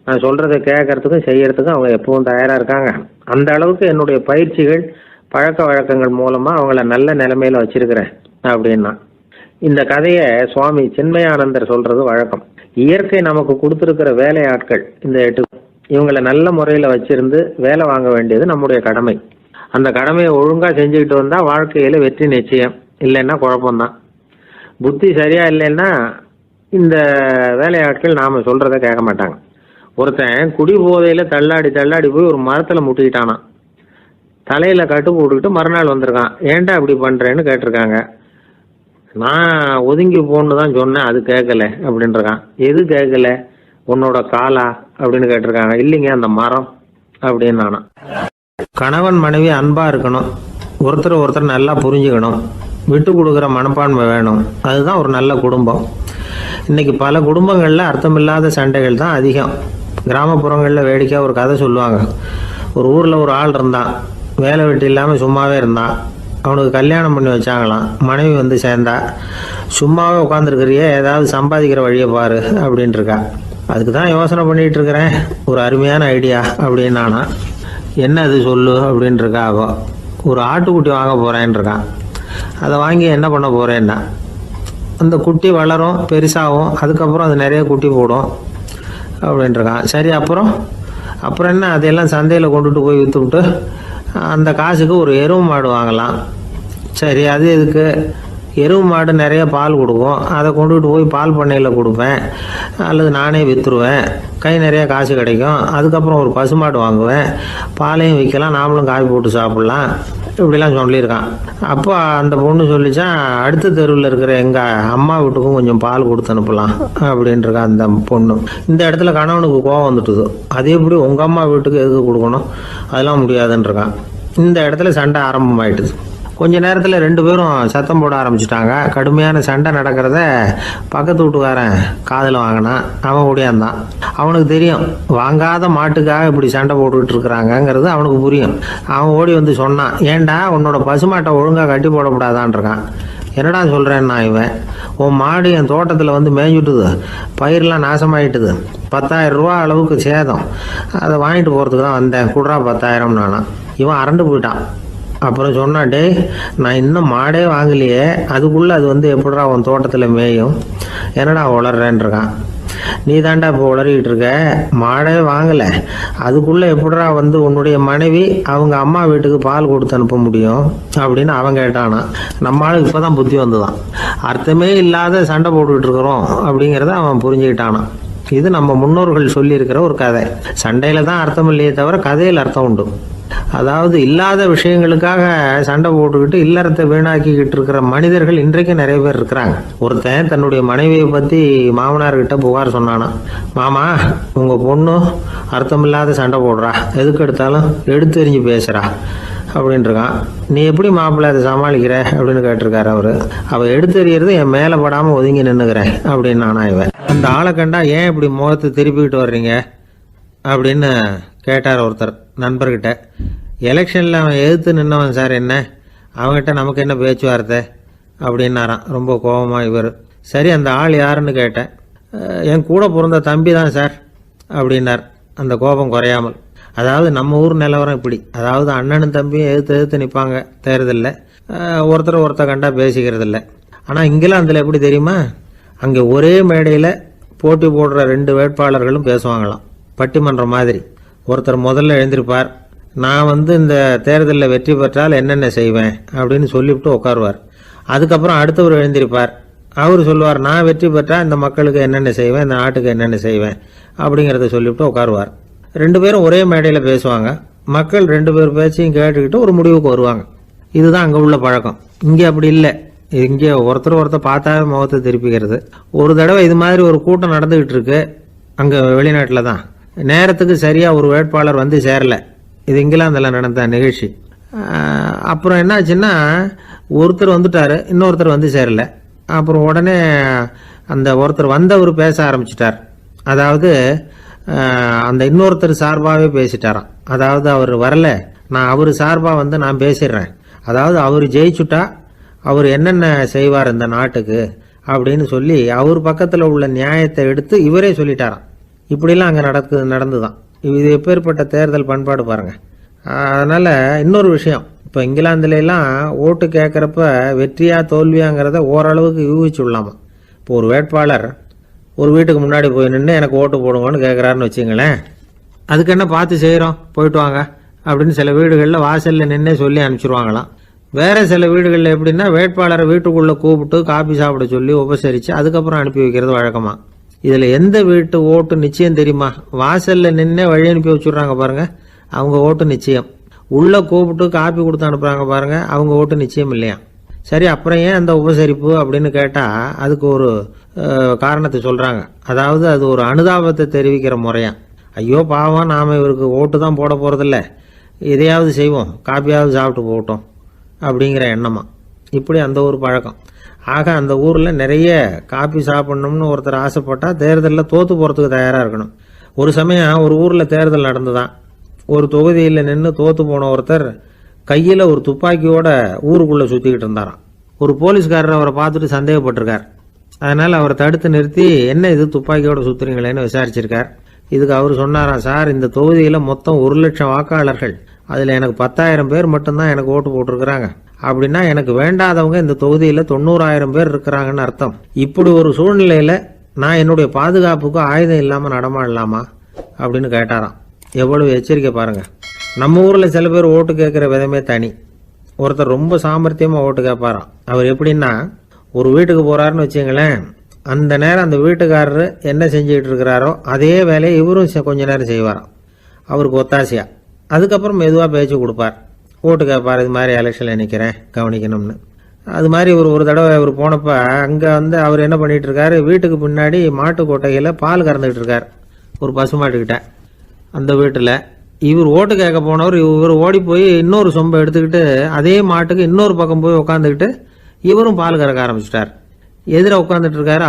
நான் சொல்றதை கேட்கறதுக்கும் செய்யறதுக்கும் அவங்க எப்பவும் தயாரா இருக்காங்க. அந்த அளவுக்கு என்னுடைய பயிற்சிகள் பழக்க வழக்கங்கள் மூலமா அவங்கள நல்ல நிலைமையில வச்சிருக்கிறேன் அப்படின்னா. இந்த கதையை சுவாமி சின்மயானந்தர் சொல்றது வழக்கம். இயற்கை நமக்கு கொடுத்துருக்கிற வேலையாட்கள் இந்த 8, இவங்களை நல்ல முறையில் வச்சிருந்து வேலை வாங்க வேண்டியது நம்முடைய கடமை. அந்த கடமையை ஒழுங்கா செஞ்சுக்கிட்டு வந்தா வாழ்க்கையில வெற்றி நிச்சயம், இல்லைன்னா குழப்பம்தான். புத்தி சரியா இல்லைன்னா இந்த வேலையாட்கள் நாம சொல்றதை கேட்க மாட்டாங்க. ஒருத்தன் குடி போதையில தள்ளாடி போய் ஒரு மரத்துல முட்டிக்கிட்டானான். தலையில கட்டு போட்டுக்கிட்டு மறுநாள் வந்திருக்கான். ஏன்டா இப்படி பண்றேன்னு கேட்டிருக்காங்க. நான் ஒதுங்கி போன்னு தான் சொன்னேன், அது கேட்கல அப்படின்றான். எது கேட்கல? உன்னோட காலா அப்படின்னு கேட்டிருக்காங்க. இல்லைங்க அந்த மரம் அப்படின்னு நானா. கணவன் மனைவி அன்பா இருக்கணும், ஒருத்தர் நல்லா புரிஞ்சுக்கணும், விட்டு கொடுக்குற மனப்பான்மை வேணும். அதுதான் ஒரு நல்ல குடும்பம். இன்னைக்கு பல குடும்பங்களில் அர்த்தமில்லாத சண்டைகள் தான் அதிகம். கிராமப்புறங்களில் வேடிக்கையாக ஒரு கதை சொல்லுவாங்க. ஒரு ஊரில் ஒரு ஆள் இருந்தான், வேலை வெட்டி இல்லாமல் சும்மாவே இருந்தான். அவனுக்கு கல்யாணம் பண்ணி வச்சாங்களாம். மனைவி வந்து சேர்ந்தா, சும்மாவே உட்காந்துருக்கிறியே ஏதாவது சம்பாதிக்கிற வழியை பாரு அப்படின்ட்டு இருக்கா. அதுக்கு தான் யோசனை பண்ணிகிட்டு இருக்கிறேன், ஒரு அருமையான ஐடியா அப்படின்னு நானா. என்ன அது சொல்லு அப்படின்ட்டு இருக்கா. அவ ஒரு ஆட்டுக்குட்டி வாங்க போகிறேன்னு இருக்கான். அதை வாங்கி என்ன பண்ண போகிறேன்னா, அந்த குட்டி வளரும் பெருசாகும், அதுக்கப்புறம் அது நிறைய குட்டி போடும் அப்படின்ட்டுருக்கான். சரி அப்புறம் என்ன, அதையெல்லாம் சந்தையில் கொண்டுட்டு போய் விற்றுவிட்டு அந்த காசுக்கு ஒரு எருவு மாடு வாங்கலாம். சரி அது எதுக்கு? எருவு மாடு நிறைய பால் கொடுக்கும், அதை கொண்டுகிட்டு போய் பால் பண்ணையில் கொடுப்பேன், அல்லது நானே விற்றுருவேன், கை நிறைய காசு கிடைக்கும். அதுக்கப்புறம் ஒரு பசுமாடு வாங்குவேன், பாலையும் விற்கலாம், நாமளும் காய் போட்டு சாப்பிட்லாம், இப்படிலாம் சொல்லியிருக்கான். அப்போ அந்த பொண்ணு சொல்லிச்சான், அடுத்த தெருவில் இருக்கிற எங்கள் அம்மா வீட்டுக்கும் கொஞ்சம் பால் கொடுத்து அனுப்பலாம் அப்படின்ட்டுருக்கான் அந்த பொண்ணு. இந்த இடத்துல கணவனுக்கு கோவம் வந்துட்டுது. அது எப்படி உங்கள் அம்மா வீட்டுக்கு எதுக்கு கொடுக்கணும், அதெல்லாம் முடியாதுன்றிருக்கான். இந்த இடத்துல சண்டை ஆரம்பமாயிட்டுது. கொஞ்ச நேரத்தில் 2 பேரும் சத்தம் போட ஆரம்பிச்சிட்டாங்க. கடுமையான சண்டை நடக்கிறத பக்கத்து வீட்டுக்காரன் காதில் வாங்கினான். அவன் ஓடியாந்தான். அவனுக்கு தெரியும் வாங்காத மாட்டுக்காக இப்படி சண்டை போட்டுக்கிட்டு இருக்கிறாங்கங்கிறது அவனுக்கு புரியும். அவன் ஓடி வந்து சொன்னான், ஏண்டா உன்னோட பசுமாட்டை ஒழுங்காக கட்டி போடக்கூடாதான்ருக்கான். என்னடா சொல்கிறேன்னா, இவன் உன் மாடு என் தோட்டத்தில் வந்து மேய்ஞ்சுட்டுது, பயிரெலாம் நாசமாயிட்டுது, 10,000 ரூபா அளவுக்கு சேதம், அதை வாங்கிட்டு போகிறதுக்கு தான் வந்தேன், குடுறா 10,000 நானா. இவன் அரண்டு போயிட்டான். அப்புறம் சொன்னான், டே நான் இன்னும் மாடே வாங்கலையே, அதுக்குள்ளே அது வந்து எப்படிடா உன் தோட்டத்தில் மேயும், என்னடா உளறேன்ருக்கான். நீ தாண்டா இப்போ உளறிக்கிட்டு இருக்க, மாடே வாங்கலை, அதுக்குள்ளே எப்படிடா வந்து உன்னுடைய மனைவி அவங்க அம்மா வீட்டுக்கு பால் கொடுத்து அனுப்ப முடியும் அப்படின்னு அவன் கேட்டானா. நம்ம ஆளுக்கு இப்போ தான் புத்தி வந்துதான். அர்த்தமே இல்லாத சண்டை போட்டுக்கிட்டு இருக்கிறோம் அப்படிங்கிறத அவன் புரிஞ்சுக்கிட்டானான். இது நம்ம முன்னோர்கள் சொல்லியிருக்கிற ஒரு கதை. சண்டையில் தான் அர்த்தம் இல்லையே தவிர கதையில் அர்த்தம் உண்டு. அதாவது இல்லாத விஷயங்களுக்காக சண்டை போட்டுக்கிட்டு இல்லறத்தை வீணாக்கிக்கிட்டு இருக்கிற மனிதர்கள் இன்றைக்கு நிறைய பேர் இருக்கிறாங்க. ஒருத்தன் தன்னுடைய மனைவியை பற்றி மாமனார்கிட்ட புகார் சொன்னானா, மாமா உங்கள் பொண்ணு அர்த்தமில்லாத சண்டை போடுறா, எதுக்கு எடுத்தாலும் எடுத்து எறிஞ்சு பேசுகிறா அப்படின்ட்டுருக்கான். நீ எப்படி மாப்பிள்ளை அதை சமாளிக்கிற அப்படின்னு கேட்டிருக்காரு அவரு. அவள் எடுத்து எறியறது என் மேலே படாமல் ஒதுங்கி நின்றுக்கிறேன் அப்படின்னு நானா. இவன் அந்த ஆளை கண்டா ஏன் இப்படி முகத்தை திருப்பிக்கிட்டு வர்றீங்க அப்படின்னு கேட்டார் ஒருத்தர் நண்பர்கிட்ட. எலெக்ஷனில் அவன் எதிர்த்து நின்னவன் சார், என்ன அவங்ககிட்ட நமக்கு என்ன பேச்சுவார்த்தை அப்படின்னாரான் ரொம்ப கோபமாக இவர். சரி அந்த ஆள் யாருன்னு கேட்டேன். என் கூட பிறந்த தம்பி தான் சார் அப்படின்னார் அந்த கோபம் குறையாமல். அதாவது நம்ம ஊர் நிலவரம் இப்படி, அதாவது அண்ணனும் தம்பியும் எதிர்த்து நிற்பாங்க தேர்தலில், ஒருத்தர் கண்டா பேசிக்கிறது இல்லை. ஆனால் இங்கிலாந்தில் எப்படி தெரியுமா, அங்கே ஒரே மேடையில் போட்டி போடுற 2 வேட்பாளர்களும் பேசுவாங்களாம், பட்டிமன்றம் மாதிரி. ஒருத்தர் முதல்ல எழுந்திருப்பார், நான் இந்த தேர்தலில் வெற்றி பெற்றால் என்னென்ன செய்வேன் அப்படின்னு சொல்லிவிட்டு உட்காருவார். அதுக்கப்புறம் அடுத்தவர் எழுந்திருப்பார், அவர் சொல்லுவார், நான் வெற்றி பெற்றால் இந்த மக்களுக்கு என்னென்ன செய்வேன், இந்த நாட்டுக்கு என்னென்ன செய்வேன் அப்படிங்கிறத சொல்லிவிட்டு உட்காருவார். 2 பேரும் ஒரே மேடையில் பேசுவாங்க. மக்கள் 2 பேர் பேச்சையும் கேட்டுக்கிட்டு ஒரு முடிவுக்கு வருவாங்க. இதுதான் அங்கே உள்ள பழக்கம். இங்கே அப்படி இல்லை. இங்கே ஒருத்தர் பார்த்தாவே முகத்தை திருப்பிக்கிறது. ஒரு தடவை இது மாதிரி ஒரு கூட்டம் நடந்துகிட்டு இருக்கு அங்கே வெளிநாட்டில் தான். நேரத்துக்கு சரியாக ஒரு வேட்பாளர் வந்து சேரலை. இது இங்கிலாந்தில் நடந்த நிகழ்ச்சி. அப்புறம் என்னாச்சுன்னா, ஒருத்தர் வந்துட்டார், இன்னொருத்தர் வந்து சேரலை. அப்புறம் உடனே அந்த ஒருத்தர் வந்தவர் பேச ஆரம்பிச்சிட்டார். அதாவது அந்த இன்னொருத்தர் சார்பாகவே பேசிட்டாராம். அதாவது அவர் வரல, நான் அவர் சார்பாக நான் பேசிடுறேன். அதாவது அவர் ஜெயிச்சுட்டா அவர் என்னென்ன செய்வார் இந்த நாட்டுக்கு அப்படின்னு சொல்லி அவர் பக்கத்தில் உள்ள நியாயத்தை எடுத்து இவரே சொல்லிட்டாராம். இப்படிலாம் அங்கே நடந்துதான். இது எப்பேற்பட்ட தேர்தல் பண்பாடு பாருங்க. அதனால இன்னொரு விஷயம், இப்போ இங்கிலாந்துலாம் ஓட்டு கேட்குறப்ப வெற்றியா தோல்வியாங்கிறத ஓரளவுக்கு யூகிச்சுடலாமா. இப்போ ஒரு வேட்பாளர் ஒரு வீட்டுக்கு முன்னாடி போய் நின்று எனக்கு ஓட்டு போடுங்கன்னு கேட்குறாருன்னு வச்சுங்களேன், அதுக்கு என்ன பார்த்து செய்கிறோம், போயிட்டு வாங்க அப்படின்னு சில வீடுகளில் வாசலில் நின்று சொல்லி அனுப்பிச்சிருவாங்களாம். வேற சில வீடுகளில் எப்படின்னா, வேட்பாளரை வீட்டுக்குள்ளே கூப்பிட்டு காபி சாப்பிட சொல்லி உபசரித்து அதுக்கப்புறம் அனுப்பி வைக்கிறது வழக்கமா. இதில் எந்த வீட்டு ஓட்டு நிச்சயம் தெரியுமா? வாசலில் நின்று வழி அனுப்பி வச்சுடுறாங்க பாருங்க, அவங்க ஓட்டு நிச்சயம். உள்ளே கூப்பிட்டு காப்பி கொடுத்து அனுப்புகிறாங்க பாருங்க, அவங்க ஓட்டு நிச்சயம் இல்லையா. சரி, அப்புறம் ஏன் அந்த உபசரிப்பு அப்படின்னு கேட்டால் அதுக்கு ஒரு காரணத்தை சொல்கிறாங்க. அதாவது அது ஒரு அனுதாபத்தை தெரிவிக்கிற முறையா. ஐயோ பாவம், நாம் இவருக்கு ஓட்டு தான் போட போகிறதில்ல, எதையாவது செய்வோம், காப்பியாவது சாப்பிட்டு போகட்டும் அப்படிங்கிற எண்ணமா. இப்படி அந்த ஒரு பழக்கம். ஆக அந்த ஊரில் நிறைய காப்பி சாப்பிட்ணும்னு ஒருத்தர் ஆசைப்பட்டால் தேர்தலில் தோற்று போகிறதுக்கு தயாராக இருக்கணும். ஒரு சமயம் ஒரு ஊரில் தேர்தல் நடந்துதான். ஒரு தொகுதியில் நின்று தோற்று போன ஒருத்தர் கையில் ஒரு துப்பாக்கியோட ஊருக்குள்ளே சுற்றிக்கிட்டு இருந்தாராம். ஒரு போலீஸ்காரர் அவரை பார்த்துட்டு சந்தேகப்பட்டிருக்கார். அதனால் அவரை தடுத்து நிறுத்தி, என்ன இது துப்பாக்கியோட சுற்றுறீங்களேன்னு விசாரிச்சிருக்கார். இதுக்கு அவர் சொன்னாராம், சார், இந்த தொகுதியில் மொத்தம் 1,00,000 வாக்காளர்கள், அதில் எனக்கு 10,000 பேர் மட்டும்தான் எனக்கு ஓட்டு போட்டிருக்கிறாங்க. அப்படின்னா எனக்கு வேண்டாதவங்க இந்த தொகுதியில் 90,000 பேர் இருக்கிறாங்கன்னு அர்த்தம். இப்படி ஒரு சூழ்நிலையில் நான் என்னுடைய பாதுகாப்புக்கு ஆயுதம் இல்லாமல் நடமாடலாமா அப்படின்னு கேட்டாராம். எவ்வளவு எச்சரிக்கை பாருங்க. நம்ம ஊரில் சில பேர் ஓட்டு கேட்குற விதமே தனி. ஒருத்தர் ரொம்ப சாமர்த்தியமாக ஓட்டு கேட்பாராம். அவர் எப்படின்னா, ஒரு வீட்டுக்கு போகிறாருன்னு வச்சுங்களேன், அந்த நேரம் அந்த வீட்டுக்காரரு என்ன செஞ்சுக்கிட்டு இருக்கிறாரோ அதே வேலையை இவரும் கொஞ்ச நேரம் செய்வாராம், அவருக்கு ஒத்தாசையா. அதுக்கப்புறம் மெதுவாக பேச்சு கொடுப்பார், ஓட்டு கேட்பார், இது மாதிரி எலெக்ஷனில் நிற்கிறேன் கவனிக்கணும்னு. அது மாதிரி ஒரு தடவை அவர் போனப்போ அங்கே அவர் என்ன பண்ணிகிட்டு இருக்காரு, வீட்டுக்கு பின்னாடி மாட்டு கொட்டையில் பால் கறந்துக்கிட்டு இருக்கார் ஒரு பசுமாட்டுக்கிட்ட. அந்த வீட்டில் இவர் ஓட்டு கேட்க போனவர் இவர் ஓடி போய் இன்னொரு சொம்பை எடுத்துக்கிட்டு அதே மாட்டுக்கு இன்னொரு பக்கம் போய் உட்காந்துக்கிட்டு இவரும் பால் கறக்க ஆரம்பிச்சிட்டார். எதிர உட்காந்துட்டு இருக்காரு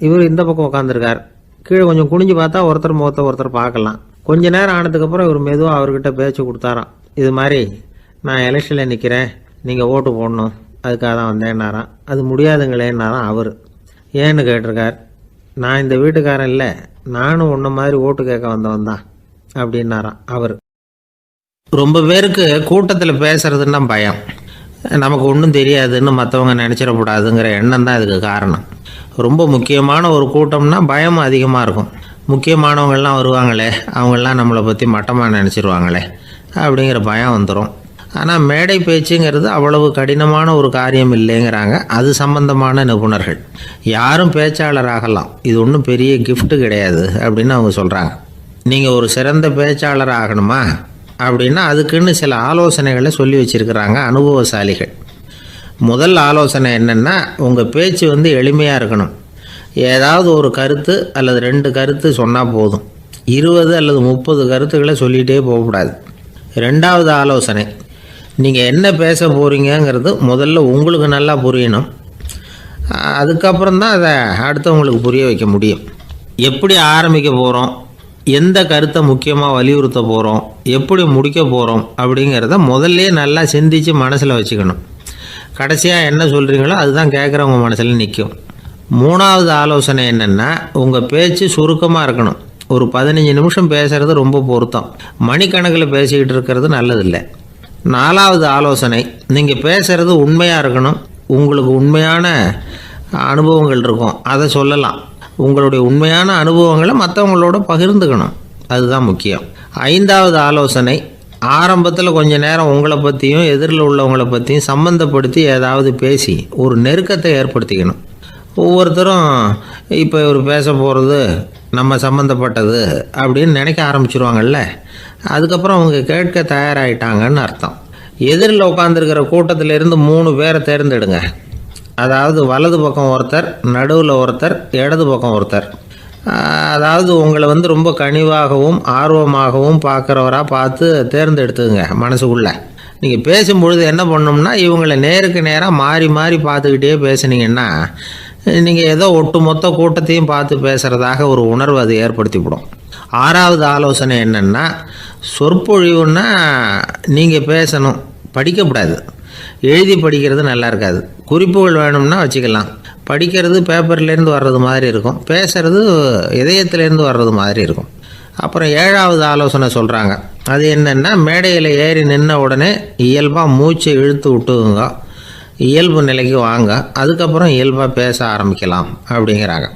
இவர் இந்த பக்கம் உட்காந்துருக்கார். கீழே கொஞ்சம் குனிஞ்சு பார்த்தா ஒருத்தர் முகத்தை ஒருத்தர் பார்க்கலாம். கொஞ்ச நேரம் ஆனதுக்கப்புறம் இவர் மெதுவாக அவர்கிட்ட பேச்சு கொடுத்தாராம். இது மாதிரி, நான் எலெக்ஷனில் நிற்கிறேன், நீங்கள் ஓட்டு போடணும், அதுக்காக தான் வந்தேன்னாராம். அது முடியாதுங்களேன்னாராம் அவர். ஏன்னு கேட்டிருக்கார். நான் இந்த வீட்டுக்காரன் இல்லை, நானும் உன்ன மாதிரி ஓட்டு கேட்க வந்தவன் தான் அப்படின்னாராம் அவர். ரொம்ப பேருக்கு கூட்டத்தில் பேசுறதுன்னா பயம். நமக்கு ஒன்றும் தெரியாதுன்னு மற்றவங்க நினச்சிடக்கூடாதுங்கிற எண்ணம் தான் இதுக்கு காரணம். ரொம்ப முக்கியமான ஒரு கூட்டம்னா பயம் அதிகமாக இருக்கும். முக்கியமானவங்கள்லாம் வருவாங்களே, அவங்களாம் நம்மளை பற்றி மட்டமாக நினச்சிருவாங்களே அப்படிங்கிற பயம் வந்துடும். ஆனால் மேடை பேச்சுங்கிறது அவ்வளவு கடினமான ஒரு காரியம் இல்லைங்கிறாங்க அது சம்பந்தமான நிபுணர்கள். யாரும் பேச்சாளர் ஆகலாம், இது ஒன்றும் பெரிய கிஃப்ட் கிடையாது அப்படின்னு அவங்க சொல்கிறாங்க. நீங்கள் ஒரு சிறந்த பேச்சாளர் ஆகணுமா அப்படின்னா அதுக்குன்னு சில ஆலோசனைகளை சொல்லி வச்சுருக்கிறாங்க அனுபவசாலிகள். முதல் ஆலோசனை என்னென்னா, உங்கள் பேச்சு எளிமையாக இருக்கணும். ஏதாவது ஒரு கருத்து அல்லது 2 கருத்து சொன்னால் போதும். 20 அல்லது 30 கருத்துக்களை சொல்லிகிட்டே போகக்கூடாது. 2வது ஆலோசனை, நீங்கள் என்ன பேச போகிறீங்கிறது முதல்ல உங்களுக்கு நல்லா புரியணும். அதுக்கப்புறம் தான் அதை அடுத்தவங்களுக்கு புரிய வைக்க முடியும். எப்படி ஆரம்பிக்க போகிறோம், எந்த கருத்தை முக்கியமாக வலியுறுத்த போகிறோம், எப்படி முடிக்க போகிறோம் அப்படிங்கிறத முதல்ல நல்லா சிந்தித்து மனசில் வச்சுக்கணும். கடைசியாக என்ன சொல்கிறீங்களோ அதுதான் கேட்குறவங்க மனசில் நிற்கும். மூணாவது ஆலோசனை என்னென்னா, உங்கள் பேச்சு சுருக்கமாக இருக்கணும். ஒரு 15 நிமிஷம் பேசுகிறது ரொம்ப பொருத்தம். மணிக்கணக்கில் பேசிக்கிட்டு இருக்கிறது நல்லதில்லை. நாலாவது ஆலோசனை, நீங்கள் பேசுகிறது உண்மையாக இருக்கணும். உங்களுக்கு உண்மையான அனுபவங்கள் இருக்கும், அதை சொல்லலாம். உங்களுடைய உண்மையான அனுபவங்களை மற்றவங்களோட பகிர்ந்துக்கணும், அதுதான் முக்கியம். ஐந்தாவது ஆலோசனை, ஆரம்பத்தில் கொஞ்ச நேரம் உங்களை பற்றியும் எதிரில் உள்ளவங்களை பற்றியும் சம்மந்தப்படுத்தி ஏதாவது பேசி ஒரு நெருக்கத்தை ஏற்படுத்திக்கணும். ஒவ்வொருத்தரும் இப்போ இவர் பேச போகிறது நம்ம சம்மந்தப்பட்டது அப்படின்னு நினைக்க ஆரம்பிச்சிருவாங்கல்ல, அதுக்கப்புறம் அவங்க கேட்க தயாராகிட்டாங்கன்னு அர்த்தம். எதிரில் உட்காந்துருக்கிற கூட்டத்திலேருந்து 3 பேரை தேர்ந்தெடுங்க. அதாவது வலது பக்கம் ஒருத்தர், நடுவில் ஒருத்தர், இடது பக்கம் ஒருத்தர். அதாவது உங்களை ரொம்ப கனிவாகவும் ஆர்வமாகவும் பார்க்குறவராக பார்த்து தேர்ந்தெடுத்துங்க. மனசுக்குள்ளே நீங்கள் பேசும்பொழுது என்ன பண்ணணும்னா, இவங்களை நேருக்கு நேராக மாறி மாறி பார்த்துக்கிட்டே பேசுனீங்கன்னா நீங்கள் ஏதோ ஒட்டுமொத்த கூட்டத்தையும் பார்த்து பேசுகிறதாக ஒரு உணர்வு அது ஏற்படுத்திவிடும். ஆறாவது ஆலோசனை என்னென்னா, சொற்பொழிவுன்னா நீங்கள் பேசணும், படிக்கக்கூடாது. எழுதி படிக்கிறது நல்லா இருக்காது. குறிப்புகள் வேணும்னா வச்சுக்கலாம். படிக்கிறது பேப்பர்லேருந்து வர்றது மாதிரி இருக்கும், பேசுகிறது இதயத்திலேருந்து வர்றது மாதிரி இருக்கும். அப்புறம் ஏழாவது ஆலோசனை சொல்கிறாங்க. அது என்னென்னா, மேடையில் ஏறி நின்ன உடனே இயல்பாக மூச்சை இழுத்து விட்டுங்க, இயல்பு நிலைக்கு வாங்க, அதுக்கப்புறம் இயல்பாக பேச ஆரம்பிக்கலாம் அப்படிங்கிறாங்க.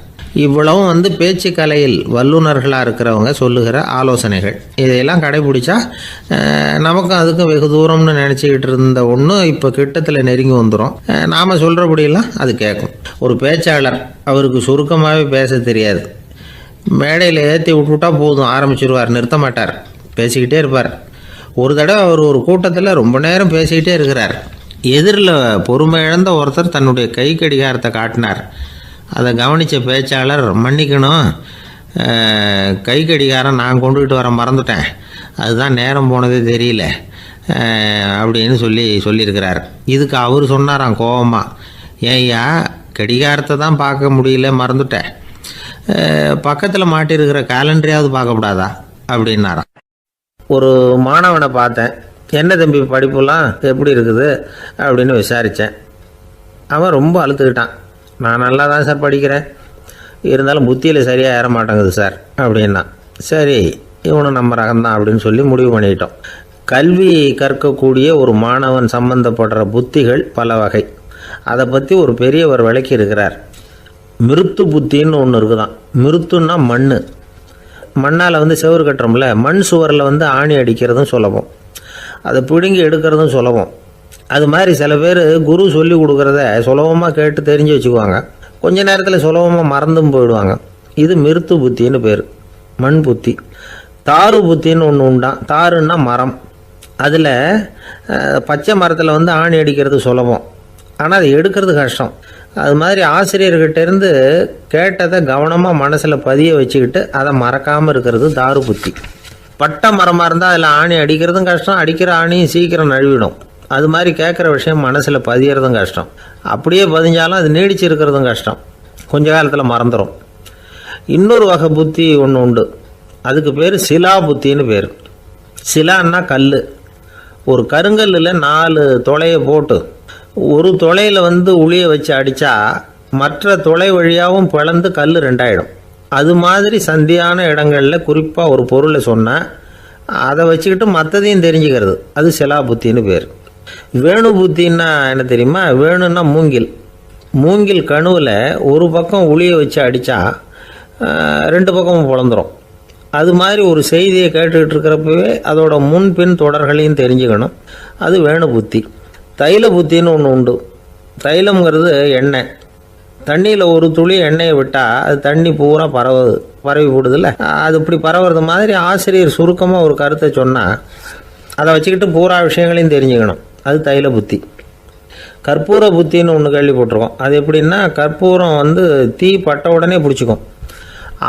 இவ்வளவும் பேச்சு கலையில் வல்லுநர்களாக இருக்கிறவங்க சொல்லுகிற ஆலோசனைகள். இதையெல்லாம் கடைபிடிச்சா நமக்கும் அதுக்கும் வெகு தூரம்னு நினச்சிக்கிட்டு இருந்த ஒன்று இப்போ கிட்டத்தில் நெருங்கி வந்துடும். நாம் சொல்கிறபடியெல்லாம் அது கேட்கும். ஒரு பேச்சாளர், அவருக்கு சுருக்கமாகவே பேச தெரியாது. மேடையில் ஏற்றி விட்டுவிட்டா போதும், ஆரம்பிச்சிருவார், நிறுத்த மாட்டார், பேசிக்கிட்டே இருப்பார். ஒரு தடவை அவர் ஒரு கூட்டத்தில் ரொம்ப நேரம் பேசிக்கிட்டே இருக்கிறார். எதிரில் பொறுமை இழந்த ஒருத்தர் தன்னுடைய கை கடிகாரத்தை காட்டினார். அதை கவனித்த பேச்சாளர், மன்னிக்கணும், கை கடிகாரம் நான் கொண்டுகிட்டு வர மறந்துட்டேன், அதுதான் நேரம் போனதே தெரியல அப்படின்னு சொல்லியிருக்கிறார். இதுக்கு அவர் சொன்னாராம் கோபமாக, ஏய்யா கடிகாரத்தை தான் பார்க்க முடியல, மறந்துட்டேன், பக்கத்தில் மாட்டிருக்கிற கேலண்டரையாவது பார்க்கக்கூடாதா அப்படின்னாராம். ஒரு மாணவனை பார்த்தேன், என்ன தம்பி படிப்புலாம் எப்படி இருக்குது அப்படின்னு விசாரித்தேன். அவன் ரொம்ப அழுத்துக்கிட்டான். நான் நல்லா தான் சார் படிக்கிறேன், இருந்தாலும் புத்தியில் சரியாக ஏற மாட்டேங்குது சார் அப்படின்னா. சரி, இவனும் நம்ம ரகம்தான் அப்படின்னு சொல்லி முடிவு பண்ணிட்டோம். கல்வி கற்கக்கூடிய ஒரு மாணவன் சம்பந்தப்படுற புத்திகள் பல வகை. அதை பற்றி ஒரு பெரியவர் விளக்கி இருக்கிறார். மிருத்து புத்தின்னு ஒன்று இருக்குதான். மிருத்துன்னா மண்ணால் செவுறு கட்டுறோம்ல, மண் சுவரில் ஆணி அடிக்கிறதும் சுலபம், அதை பிடுங்கி எடுக்கிறதும் சுலபம். அது மாதிரி சில பேர் குரு சொல்லி கொடுக்குறத சுலபமாக கேட்டு தெரிஞ்சு வச்சுக்குவாங்க, கொஞ்ச நேரத்தில் சுலபமாக மறந்தும் போயிடுவாங்க. இது மிருத்து புத்தின்னு பேர், மண் புத்தி. தாரு புத்தின்னு ஒன்று உண்டான். தாருன்னா மரம். அதில் பச்சை மரத்தில் ஆணி அடிக்கிறது சுலபம், ஆனால் அதை எடுக்கிறது கஷ்டம். அது மாதிரி ஆசிரியர்கிட்டேருந்து கேட்டதை கவனமாக மனசில் பதிய வச்சுக்கிட்டு அதை மறக்காமல் இருக்கிறது தாரு புத்தி. பட்டை மரமாக இருந்தால் அதில் ஆணி அடிக்கிறதும் கஷ்டம், அடிக்கிற ஆணியும் சீக்கிரம் நழுவிடும். அது மாதிரி கேட்குற விஷயம் மனசில் பதியறதும் கஷ்டம். அப்படியே பதிஞ்சாலும் அது நீடிச்சிருக்கிறதும் கஷ்டம், கொஞ்ச காலத்தில் மறந்துடும். இன்னொரு வகை புத்தி ஒன்று உண்டு, அதுக்கு பேர் சிலா புத்தின்னு பேர். சிலான்னா கல். ஒரு கருங்கல்லில் 4 துளையை போட்டு ஒரு துளையில் உளியை வச்சு அடித்தா மற்ற துளை வழியாகவும் பிளந்து கல் 2 ஆகிடும். அது மாதிரி சந்தியான இடங்களில் குறிப்பாக ஒரு பொருளை சொன்னால் அதை வச்சுக்கிட்டு மற்றதையும் தெரிஞ்சுக்கிறது, அது சிலா புத்தின்னு பேர். வேணு புத்தின்னா என்ன தெரியுமா? வேணுன்னா மூங்கில் கணுவில் ஒரு பக்கம் உளியை வச்சு அடித்தா 2 பக்கமும் பிளந்துடும். அது மாதிரி ஒரு செய்தியை கேட்டுக்கிட்டு இருக்கிறப்பவே அதோட முன்பின் தொடர்களையும் தெரிஞ்சுக்கணும், அது வேணு புத்தி. தைல புத்தின்னு ஒன்று உண்டு. தைலம்ங்கிறது எண்ணெய். தண்ணியில் ஒரு துளி எண்ணெயை விட்டால் அது தண்ணி பூரா பரவி போடுதில்ல, அது இப்படி பரவுறது மாதிரி ஆசிரியர் சுருக்கமாக ஒரு கருத்தை சொன்னால் அதை வச்சுக்கிட்டு பூரா விஷயங்களையும் தெரிஞ்சுக்கணும், அது தைல புத்தி. கற்பூர புத்தின்னு ஒன்று கேள்விப்பட்டிருக்கோம். அது எப்படின்னா, கற்பூரம் தீ பட்ட உடனே பிடிச்சிக்கும்.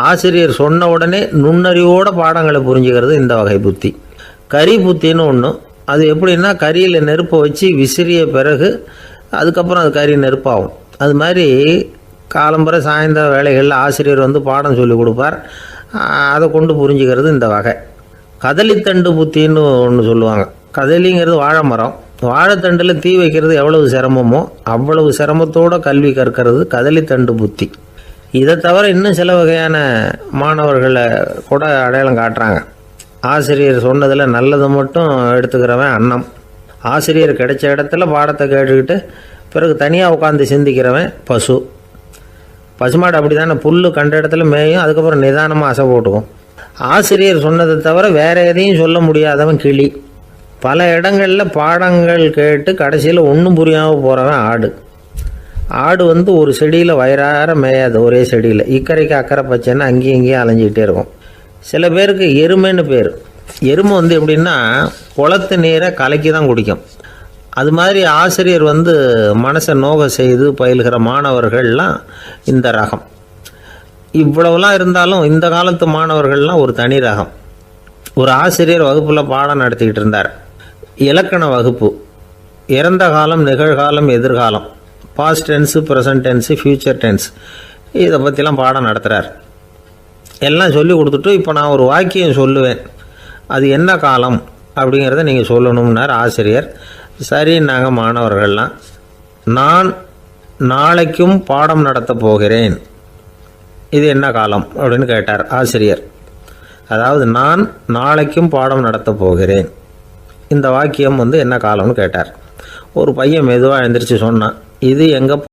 ஆசிரியர் சொன்ன உடனே நுண்ணறிவோட பாடங்களை புரிஞ்சுக்கிறது இந்த வகை புத்தி. கரி புத்தின்னு ஒன்று. அது எப்படின்னா, கரியில் நெருப்பை வச்சு விசிறிய பிறகு அதுக்கப்புறம் அது கறி நெருப்பாகும். அது மாதிரி காலம்பரை சாயந்தர வேலைகளில் ஆசிரியர் பாடம் சொல்லி கொடுப்பார், அதை கொண்டு புரிஞ்சுக்கிறது இந்த வகை. கதலித்தண்டு புத்தின்னு ஒன்று சொல்லுவாங்க. கதலிங்கிறது வாழை மரம். வாழைத்தண்டில் தீ வைக்கிறது எவ்வளவு சிரமமோ அவ்வளவு சிரமத்தோட கல்வி கற்கிறது கதலித்தண்டு புத்தி. இதை தவிர இன்னும் சில வகையான மாணவர்களை கூட அடையாளம் காட்டுறாங்க. ஆசிரியர் சொன்னதில் நல்லதை மட்டும் எடுத்துக்கிறவன் அன்னம். ஆசிரியர் கிடைச்ச இடத்துல பாடத்தை கேட்டுக்கிட்டு பிறகு தனியாக உட்காந்து சிந்திக்கிறவன் பசு. பசுமாடு அப்படி தானே, புல் கண்ட இடத்துல மேயும், அதுக்கப்புறம் நிதானமாக அசை போட்டுக்கும். ஆசிரியர் சொன்னதை தவிர வேறு எதையும் சொல்ல முடியாதவன் கிளி. பல இடங்களில் பாடங்கள் கேட்டு கடைசியில் ஒன்றும் புரியாமல் போகிறவன் ஆடு. ஆடு ஒரு செடியில் வயிறார மேயாது, ஒரே செடியில் இக்கரைக்கு அக்கறை பச்சைன்னா அங்கேயும் இங்கேயும் அலைஞ்சிக்கிட்டே இருக்கும். சில பேருக்கு எருமைன்னு பேர். எருமை எப்படின்னா குளத்து நீரை கலக்கி தான் குடிக்கும். அது மாதிரி ஆசிரியர் மனசை நோக செய்து பயில்கிற மாணவர்கள்லாம் இந்த ரகம். இவ்வளவுலாம் இருந்தாலும் இந்த காலத்து மாணவர்கள்லாம் ஒரு தனி ரகம். ஒரு ஆசிரியர் வகுப்பில் பாடம் நடத்திக்கிட்டு இருந்தார். இலக்கண வகுப்பு. இறந்த காலம், நிகழ்காலம், எதிர்காலம், past tense, present tense, future tense, இதை பற்றிலாம் பாடம் நடத்துகிறார். எல்லாம் சொல்லி கொடுத்துட்டு இப்போ நான் ஒரு வாக்கியம் சொல்லுவேன், அது என்ன காலம் அப்படிங்கிறத நீங்கள் சொல்லணும்னார் ஆசிரியர். சரி, நாங்கள் மாணவர்கள்லாம், நான் நாளைக்கும் பாடம் நடத்த போகிறேன், இது என்ன காலம் அப்படின்னு கேட்டார் ஆசிரியர். அதாவது நான் நாளைக்கும் பாடம் நடத்த போகிறேன், இந்த வாக்கியம் என்ன காலம்னு கேட்டார். ஒரு பையன் மெதுவாக எழுந்திரிச்சு சொன்னான், இது எங்கள்